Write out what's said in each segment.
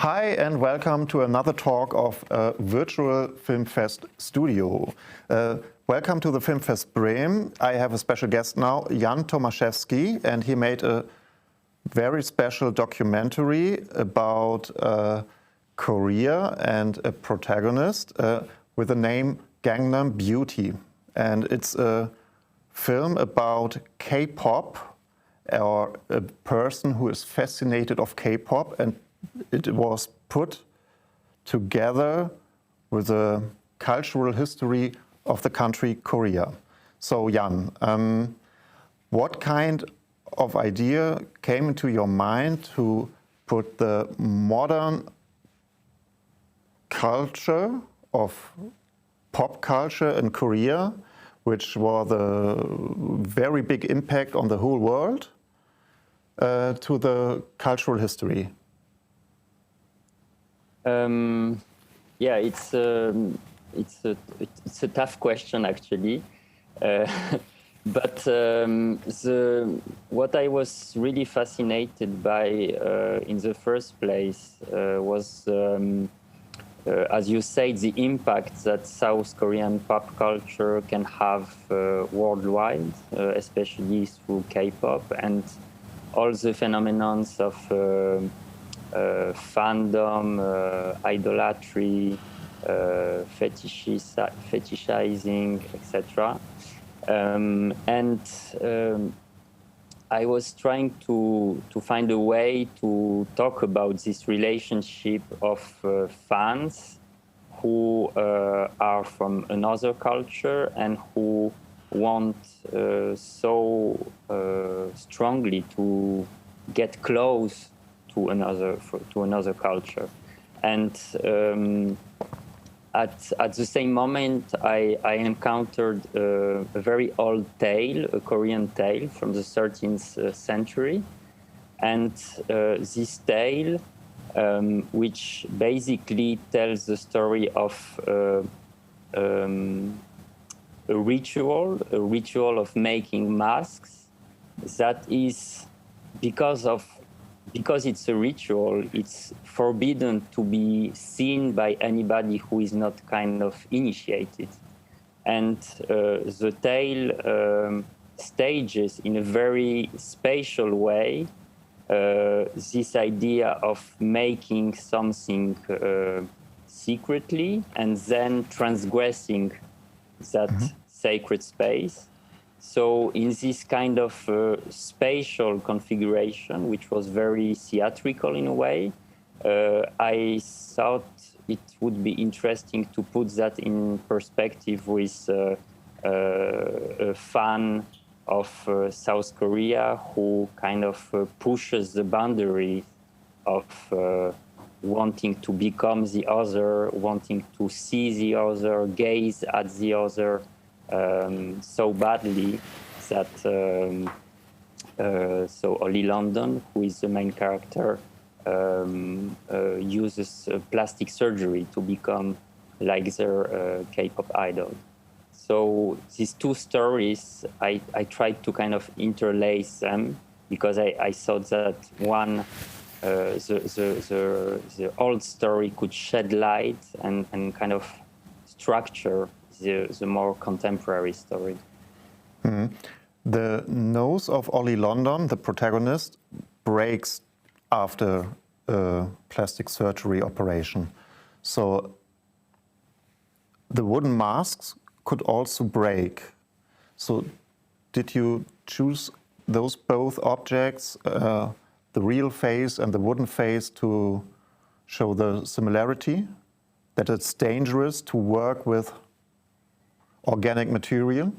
Hi and welcome to another talk of virtual Filmfest studio. Welcome to the Filmfest Bremen. I have a special guest now, Jan Tomaszewski, and he made a very special documentary about Korea and a protagonist with the name Gangnam Beauty. And it's a film about K-pop, or a person who is fascinated of K-pop, and it was put together with the cultural history of the country Korea. So Jan, what kind of idea came into your mind to put the modern culture of pop culture in Korea, which was a very big impact on the whole world, to the cultural history? Yeah, it's a tough question actually, but what I was really fascinated by in the first place was, as you say, the impact that South Korean pop culture can have worldwide, especially through K-pop and all the phenomena of fandom, idolatry, fetishizing, etc. I was trying to find a way to talk about this relationship of fans who are from another culture and who want so strongly to get close to another culture. And at the same moment, I encountered a very old tale, a Korean tale from the 13th century. And this tale, which basically tells the story of a ritual of making masks that is, because it's a ritual, it's forbidden to be seen by anybody who is not kind of initiated. And the tale stages in a very spatial way this idea of making something secretly and then transgressing that sacred space. So in this kind of spatial configuration, which was very theatrical in a way, I thought it would be interesting to put that in perspective with a fan of South Korea who kind of pushes the boundary of wanting to become the other, wanting to see the other, gaze at the other, so badly that so Ollie London, who is the main character, uses plastic surgery to become like their K-pop idol. So these two stories, I tried to kind of interlace them because I thought that one, the old story could shed light and kind of structure the more contemporary story. Mm-hmm. The nose of Ollie London, the protagonist, breaks after a plastic surgery operation. So the wooden masks could also break. So did you choose those both objects, the real face and the wooden face, to show the similarity, that it's dangerous to work with organic material?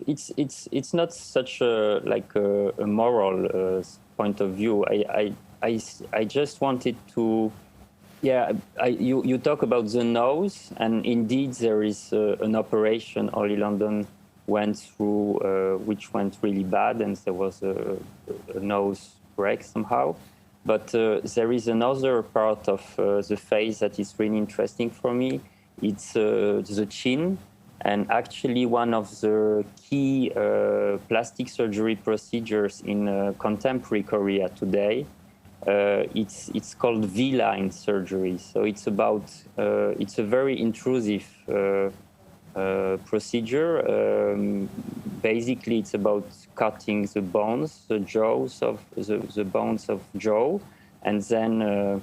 It's not such a moral point of view. I just wanted to, you talk about the nose, and indeed there is an operation Ollie London went through, which went really bad, and there was a nose break somehow. But there is another part of the face that is really interesting for me. It's the chin. And actually, one of the key plastic surgery procedures in contemporary Korea today It's called V-line surgery. So it's about it's a very intrusive procedure. Basically, it's about cutting the bones, the jaws of the bones of jaw, and then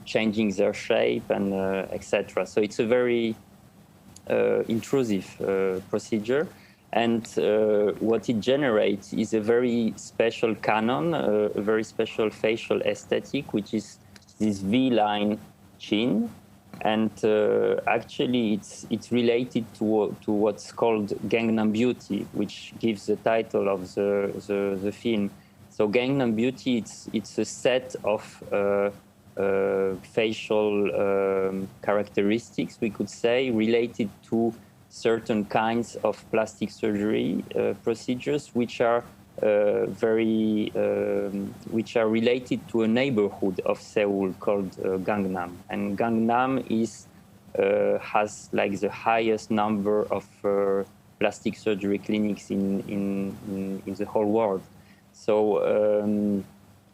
changing their shape and etc. So it's a very intrusive procedure. And what it generates is a very special canon, a very special facial aesthetic, which is this V-line chin. And actually, it's related to what's called Gangnam Beauty, which gives the title of the film. So Gangnam Beauty, it's a set of facial characteristics, we could say, related to certain kinds of plastic surgery procedures, which are which are related to a neighborhood of Seoul called Gangnam. And Gangnam has like the highest number of plastic surgery clinics in the whole world. So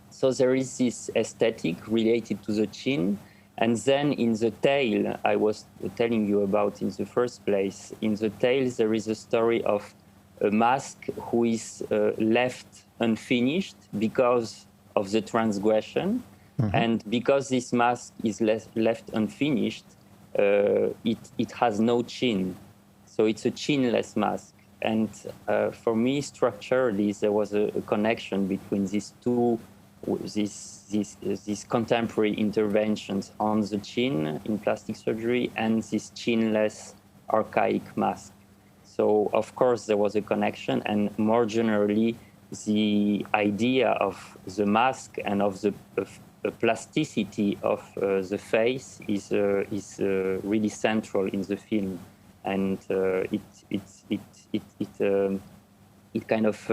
so there is this aesthetic related to the chin. And then in the tail, I was telling you about in the first place, in the tail there is a story of a mask who is left unfinished because of the transgression. Mm-hmm. And because this mask is left unfinished, it has no chin. So it's a chinless mask. And for me, structurally, there was a connection between these two, these contemporary interventions on the chin in plastic surgery and this chinless archaic mask. So, of course, there was a connection, and more generally, the idea of the mask and of the plasticity of the face is really central in the film, and it kind of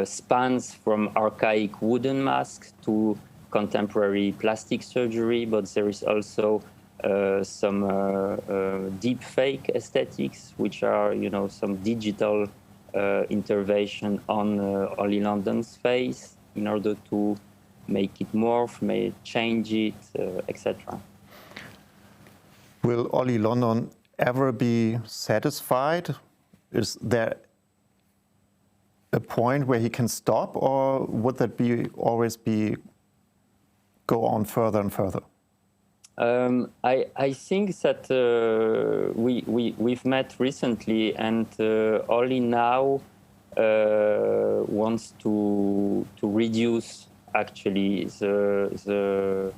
spans from archaic wooden masks to contemporary plastic surgery, but there is also some deep fake aesthetics, which are, you know, some digital intervention on Ollie London's face in order to make it morph, change it, etc. Will Ollie London ever be satisfied? Is there a point where he can stop, or would that always go on further and further? I think that we've met recently, and Ollie now wants to reduce actually the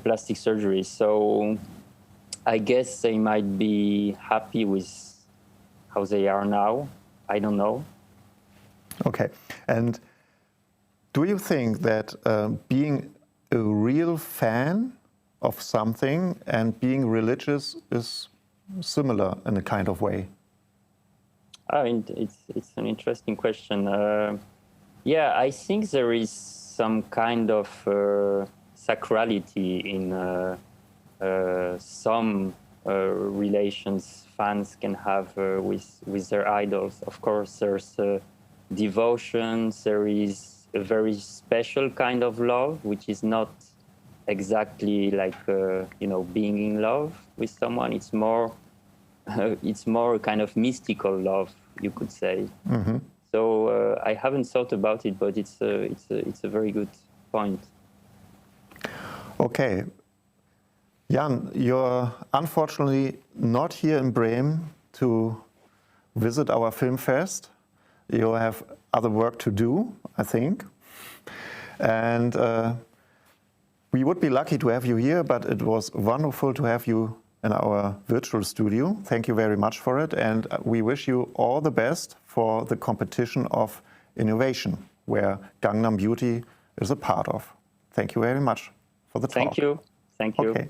plastic surgery. So I guess they might be happy with how they are now. I don't know. Okay, and do you think that being a real fan of something and being religious is similar in a kind of way? I mean, it's an interesting question. Yeah, I think there is some kind of sacrality in some relations fans can have with their idols. Of course, there's devotion. There is a very special kind of love, which is not exactly like you know, being in love with someone. It's more a kind of mystical love, you could say. Mm-hmm. So I haven't thought about it, but it's a very good point. Okay, Jan, you're unfortunately not here in Bremen to visit our film fest. You have other work to do, I think, and we would be lucky to have you here, but it was wonderful to have you in our virtual studio. Thank you very much for it, and we wish you all the best for the competition of innovation, where Gangnam Beauty is a part of. Thank you very much for the talk. Thank you. Thank you. Okay.